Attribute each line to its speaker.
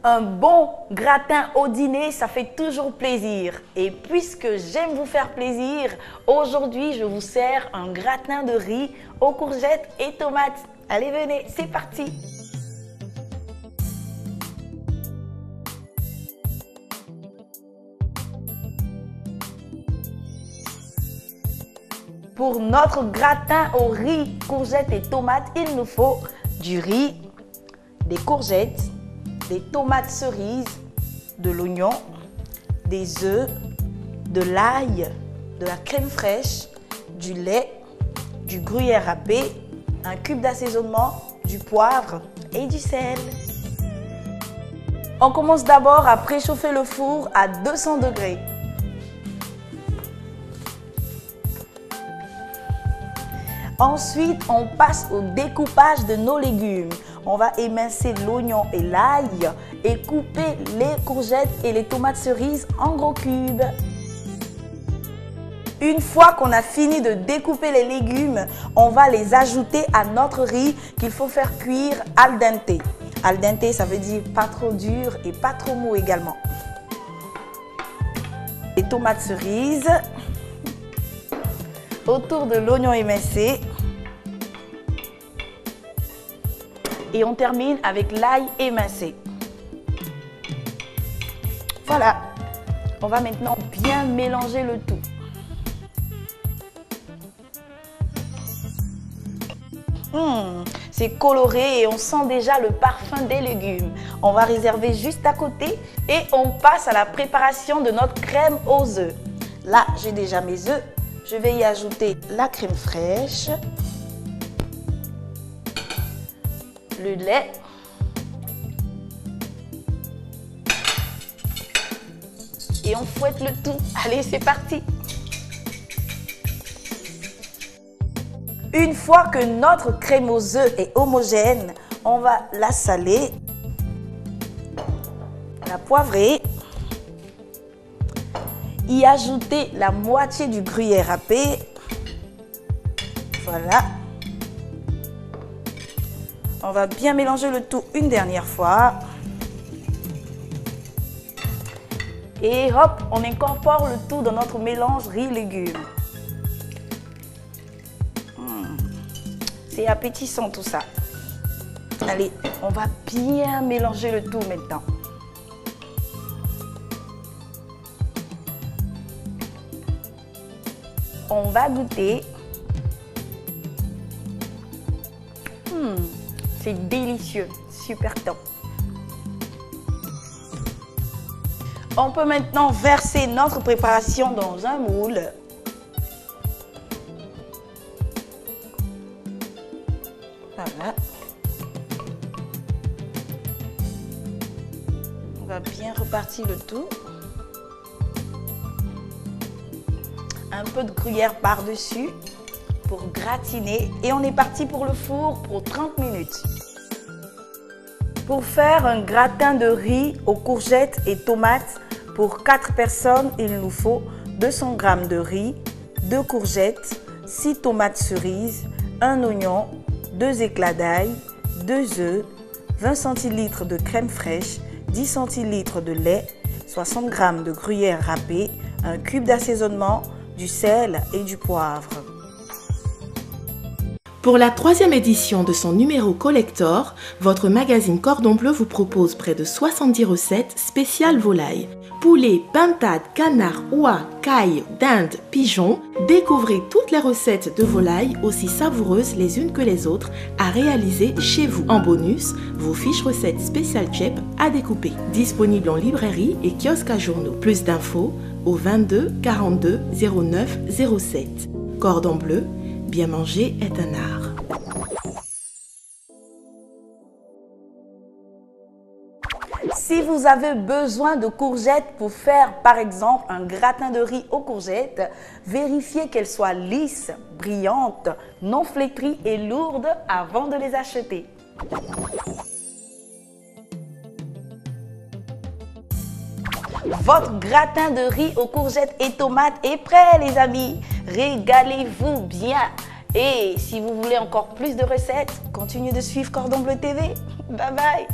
Speaker 1: Un bon gratin au dîner, ça fait toujours plaisir. Et puisque j'aime vous faire plaisir, aujourd'hui je vous sers un gratin de riz aux courgettes et tomates. Allez, venez, c'est parti! Pour notre gratin au riz, courgettes et tomates, il nous faut du riz, des courgettes, des tomates cerises, de l'oignon, des œufs, de l'ail, de la crème fraîche, du lait, du gruyère râpé, un cube d'assaisonnement, du poivre et du sel. On commence d'abord à préchauffer le four à 200 degrés. Ensuite, on passe au découpage de nos légumes. On va émincer l'oignon et l'ail et couper les courgettes et les tomates cerises en gros cubes. Une fois qu'on a fini de découper les légumes, on va les ajouter à notre riz qu'il faut faire cuire al dente. Al dente, ça veut dire pas trop dur et pas trop mou également. Les tomates cerises autour de l'oignon émincé. Et on termine avec l'ail émincé. Voilà. On va maintenant bien mélanger le tout. C'est coloré et on sent déjà le parfum des légumes. On va réserver juste à côté et on passe à la préparation de notre crème aux œufs. Là, j'ai déjà mes œufs. Je vais y ajouter la crème fraîche, le lait, et on fouette le tout. Allez, c'est parti! Une fois que notre crème aux œufs est homogène, on va la saler, la poivrer, y ajouter la moitié du gruyère râpé. Voilà. On va bien mélanger le tout une dernière fois. Et hop, on incorpore le tout dans notre mélange riz-légumes. C'est appétissant tout ça. Allez, on va bien mélanger le tout maintenant. On va goûter. C'est délicieux, super top. On peut maintenant verser notre préparation dans un moule. Voilà. On va bien repartir le tout. Un peu de gruyère par-dessus pour gratiner et on est parti pour le four pour 30 minutes. Pour faire un gratin de riz aux courgettes et tomates pour 4 personnes, il nous faut 200 g de riz, 2 courgettes, 6 tomates cerises, 1 oignon, 2 éclats d'ail, 2 œufs, 20 centilitres de crème fraîche, 10 centilitres de lait, 60 g de gruyère râpée, un cube d'assaisonnement, du sel et du poivre.
Speaker 2: Pour la 3e édition de son numéro collector, votre magazine Cordon Bleu vous propose près de 70 recettes spéciales volailles. Poulet, pintade, canard, oie, caille, dinde, pigeon, découvrez toutes les recettes de volailles aussi savoureuses les unes que les autres à réaliser chez vous. En bonus, vos fiches recettes spéciales Chep à découper. Disponibles en librairie et kiosque à journaux. Plus d'infos au 22 42 09 07. Cordon Bleu, bien manger est un art.
Speaker 1: Si vous avez besoin de courgettes pour faire par exemple un gratin de riz aux courgettes, vérifiez qu'elles soient lisses, brillantes, non flétries et lourdes avant de les acheter. Votre gratin de riz aux courgettes et tomates est prêt les amis. Régalez-vous bien. Et si vous voulez encore plus de recettes, continuez de suivre Cordon Bleu TV. Bye bye.